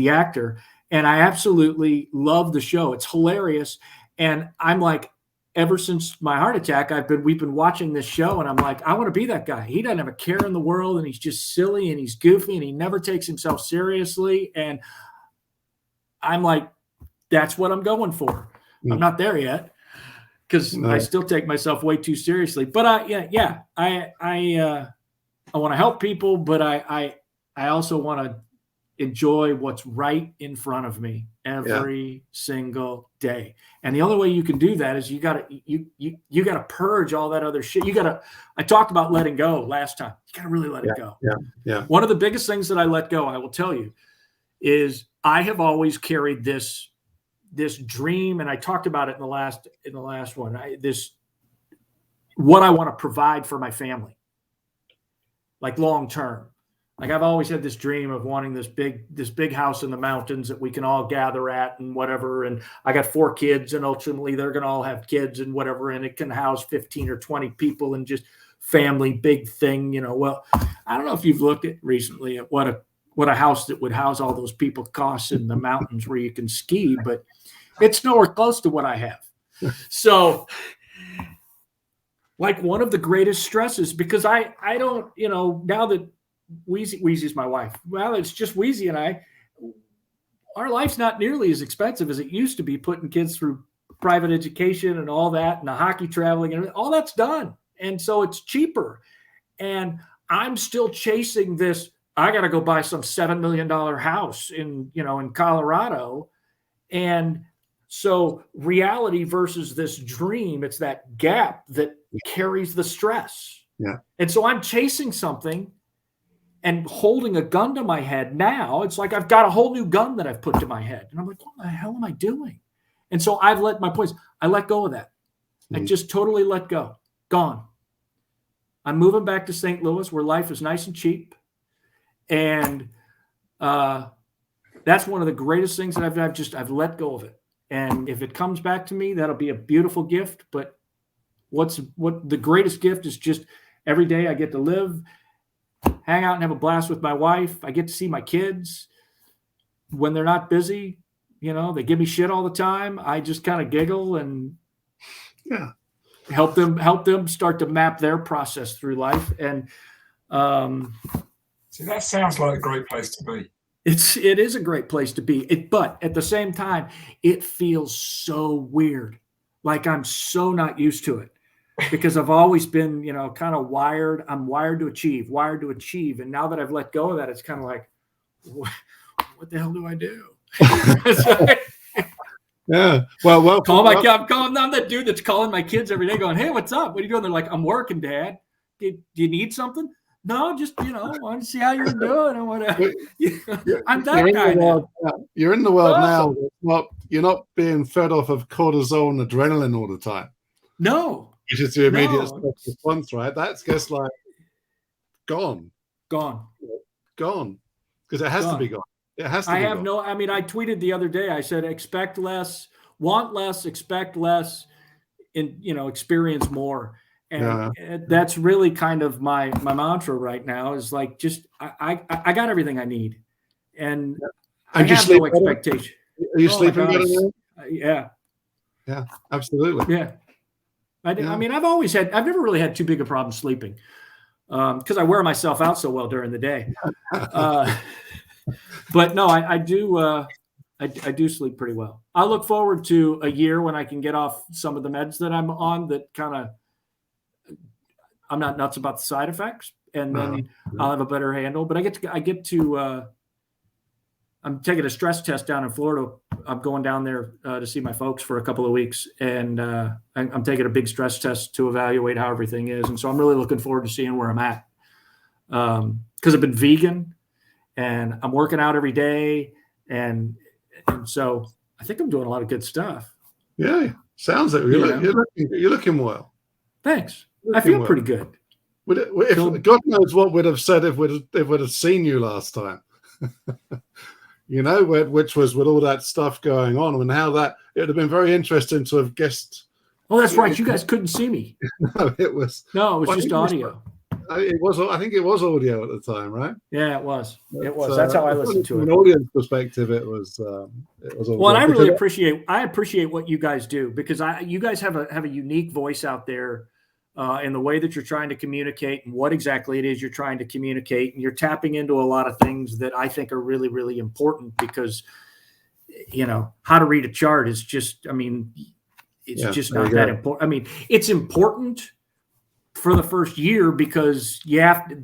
actor, and I absolutely love the show. It's hilarious, and I'm like, ever since my heart attack, we've been watching this show, and I'm like, I want to be that guy. He doesn't have a care in the world, and he's just silly, and he's goofy, and he never takes himself seriously, and I'm like, that's what I'm going for. I'm not there yet because I still take myself way too seriously, but I want to help people, but I also want to enjoy what's right in front of me every single day. And the only way you can do that is you gotta purge all that other shit. I talked about letting go last time. You gotta really let it go. Yeah. One of the biggest things that I let go, I will tell you, is I have always carried this dream, and I talked about it in the last one. What I want to provide for my family, like long term. Like I've always had this dream of wanting this big house in the mountains that we can all gather at and whatever. And I got 4 kids, and ultimately they're going to all have kids and whatever. And it can house 15 or 20 people and just family, big thing, Well, I don't know if you've looked at recently at what a house that would house all those people costs in the mountains where you can ski, but it's nowhere close to what I have. So like one of the greatest stresses, because I don't, now that Wheezy's my wife. Well, it's just Wheezy and I. Our life's not nearly as expensive as it used to be, putting kids through private education and all that, and the hockey traveling, and all that's done. And so it's cheaper. And I'm still chasing this. I got to go buy some $7 million house in Colorado. And so reality versus this dream, it's that gap that carries the stress. Yeah. And so I'm chasing something and holding a gun to my head now. It's like I've got a whole new gun that I've put to my head. And I'm like, what the hell am I doing? And so I let go of that. I just totally let go. Gone. I'm moving back to St. Louis where life is nice and cheap. And that's one of the greatest things that I've let go of it. And if it comes back to me, that'll be a beautiful gift. But what the greatest gift is just every day I get to live, hang out and have a blast with my wife. I get to see my kids when they're not busy. They give me shit all the time. I just kind of giggle and help them start to map their process through life. And see, that sounds like a great place to be. It is a great place to be. But at the same time, it feels so weird. Like I'm so not used to it. Because I've always been, kind of wired. I'm wired to achieve. And now that I've let go of that, it's kind of like, what the hell do I do? Yeah. Well, I'm that dude that's calling my kids every day going, hey, what's up? What are you doing? They're like, I'm working, Dad. Do you need something? No, just, want to see how you're doing and whatever. I'm that guy now. You're in the world now. You're not being fed off of cortisol and adrenaline all the time. No. Which is the immediate stress response, right? That's just like gone. Because it has to be gone. It has to be gone. I tweeted the other day, I said, expect less, want less, expect less, and, experience more. And that's really kind of my mantra right now is like, just, I got everything I need. And I have no expectation. Are you sleeping better now? Yeah, absolutely. Yeah. I mean, I've never really had too big a problem sleeping because I wear myself out so well during the day. But no, I do sleep pretty well. I look forward to a year when I can get off some of the meds that I'm on that I'm not nuts about the side effects, and then I'll have a better handle. But I get to I'm taking a stress test down in Florida. I'm going down there to see my folks for a couple of weeks, and I'm taking a big stress test to evaluate how everything is. And so I'm really looking forward to seeing where I'm at because I've been vegan and I'm working out every day. And so I think I'm doing a lot of good stuff. Yeah. Sounds like you're looking well. Thanks. I feel pretty good. God knows what we'd have said if we'd have seen you last time. Which was with all that stuff going on and how that it would have been very interesting to have guessed. Oh, that's right. You guys couldn't see me. No, it was just audio. I think it was audio at the time, right? Yeah, it was. That's how I listened to it. From an audience perspective, it was. Well, and I really appreciate what you guys do because you guys have a unique voice out there. In the way that you're trying to communicate and what exactly it is you're trying to communicate. And you're tapping into a lot of things that I think are really, really important because, how to read a chart is just, just not that important. I mean, it's important for the first year because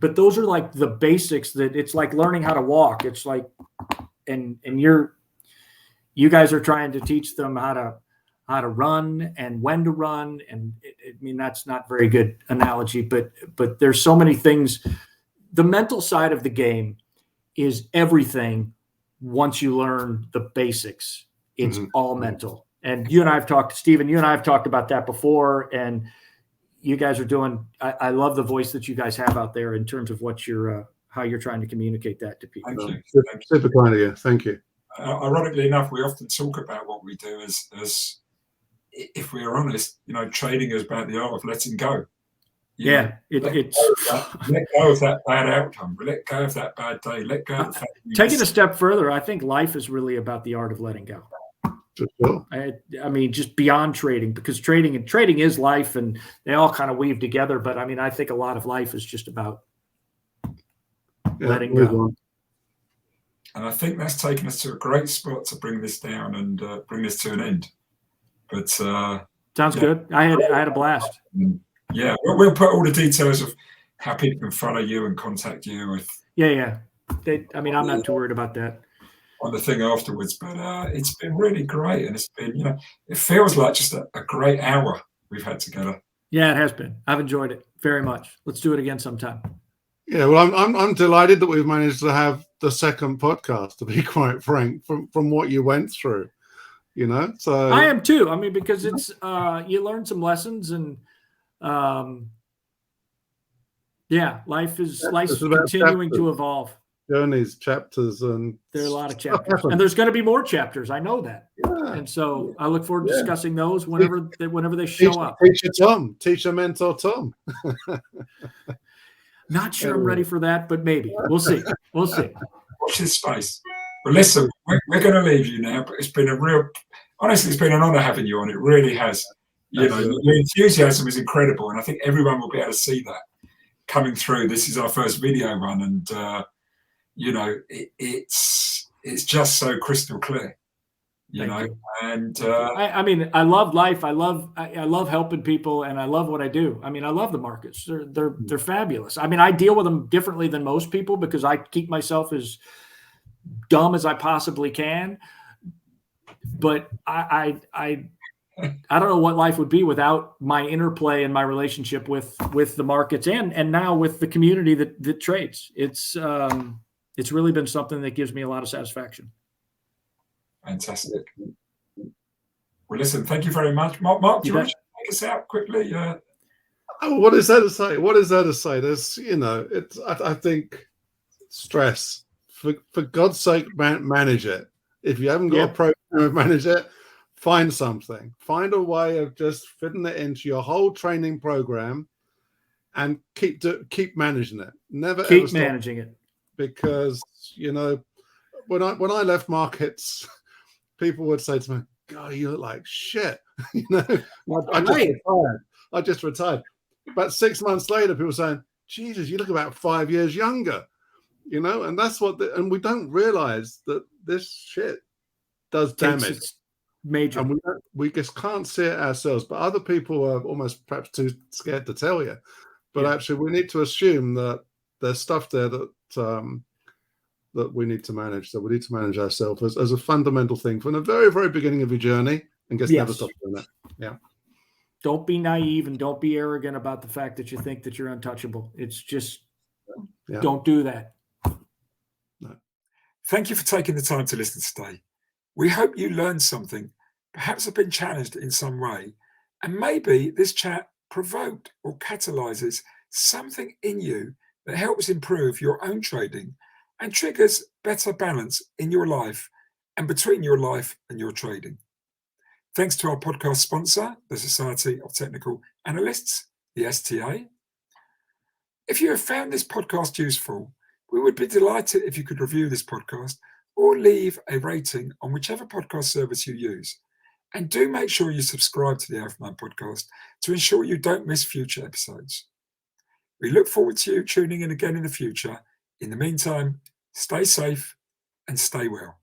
but those are like the basics that it's like learning how to walk. It's like, and you guys are trying to teach them how to run and when to run. And I mean, that's not a very good analogy, but there's so many things. The mental side of the game is everything. Once you learn the basics, it's all mental. And Stephen, you and I have talked about that before. And you guys are doing, I love the voice that you guys have out there in terms of what how you're trying to communicate that to people. Thank you. Super kind of you. Thank you. Ironically enough, we often talk about what we do as if we are honest, trading is about the art of letting go. Let go of that bad outcome. Let go of that bad day. Let go of the fact take it a step further. I think life is really about the art of letting go. Sure. I mean, just beyond trading, because trading is life, and they all kind of weave together. But I mean, I think a lot of life is just about letting go. And I think that's taken us to a great spot to bring this down and bring this to an end. But sounds good. I had a blast. Yeah, we'll put all the details of how people can follow you and contact you. Yeah. I'm not too worried about that. On the thing afterwards, but it's been really great, and it's been, it feels like just a great hour we've had together. Yeah, it has been. I've enjoyed it very much. Let's do it again sometime. Yeah, well, I'm delighted that we've managed to have the second podcast, to be quite frank, from what you went through. So I am too. I mean, because it's you learn some lessons, and life is continuing to evolve. Journeys, chapters, and there are a lot of chapters, and there's going to be more chapters. I know that, and so I look forward to discussing those whenever they show up. Teach a mentor Tom. Not sure I'm ready for that, but maybe we'll see. Watch this space. Well, listen, we're going to leave you now, but it's been honestly, it's been an honor having you on. It really has. Your enthusiasm is incredible, and I think everyone will be able to see that coming through. This is our first video run, and it's just so crystal clear, and I mean, I love life. I love helping people, and I love what I do. I mean, I love the markets. They're fabulous. I mean, I deal with them differently than most people because I keep myself as dumb as I possibly can. But I don't know what life would be without my interplay and my relationship with the markets and now with the community that trades. It's really been something that gives me a lot of satisfaction. Fantastic. Well, listen, thank you very much. Mark, do you want to take us out quickly? What is there to say? There's, I think stress. For God's sake, manage it. If you haven't got a program to manage it, find something. Find a way of just fitting it into your whole training program and keep managing it. Never keep managing it. Because when I left markets, people would say to me, "God, you look like shit." I just retired. About 6 months later, people were saying, "Jesus, you look about 5 years younger." And that's and we don't realize that this shit does damage. It's major. And we just can't see it ourselves. But other people are almost perhaps too scared to tell you. But actually, we need to assume that there's stuff there that we need to manage. So we need to manage ourselves as a fundamental thing from the very, very beginning of your journey, and just never stop doing it. Yeah. Don't be naive and don't be arrogant about the fact that you think that you're untouchable. It's just don't do that. No. Thank you for taking the time to listen today. We hope you learned something, perhaps have been challenged in some way, and maybe this chat provoked or catalyzes something in you that helps improve your own trading and triggers better balance in your life and between your life and your trading. Thanks to our podcast sponsor, the Society of Technical Analysts, the STA. If you have found this podcast useful, we would be delighted if you could review this podcast or leave a rating on whichever podcast service you use. And do make sure you subscribe to the Alpha Mind podcast to ensure you don't miss future episodes. We look forward to you tuning in again in the future. In the meantime, stay safe and stay well.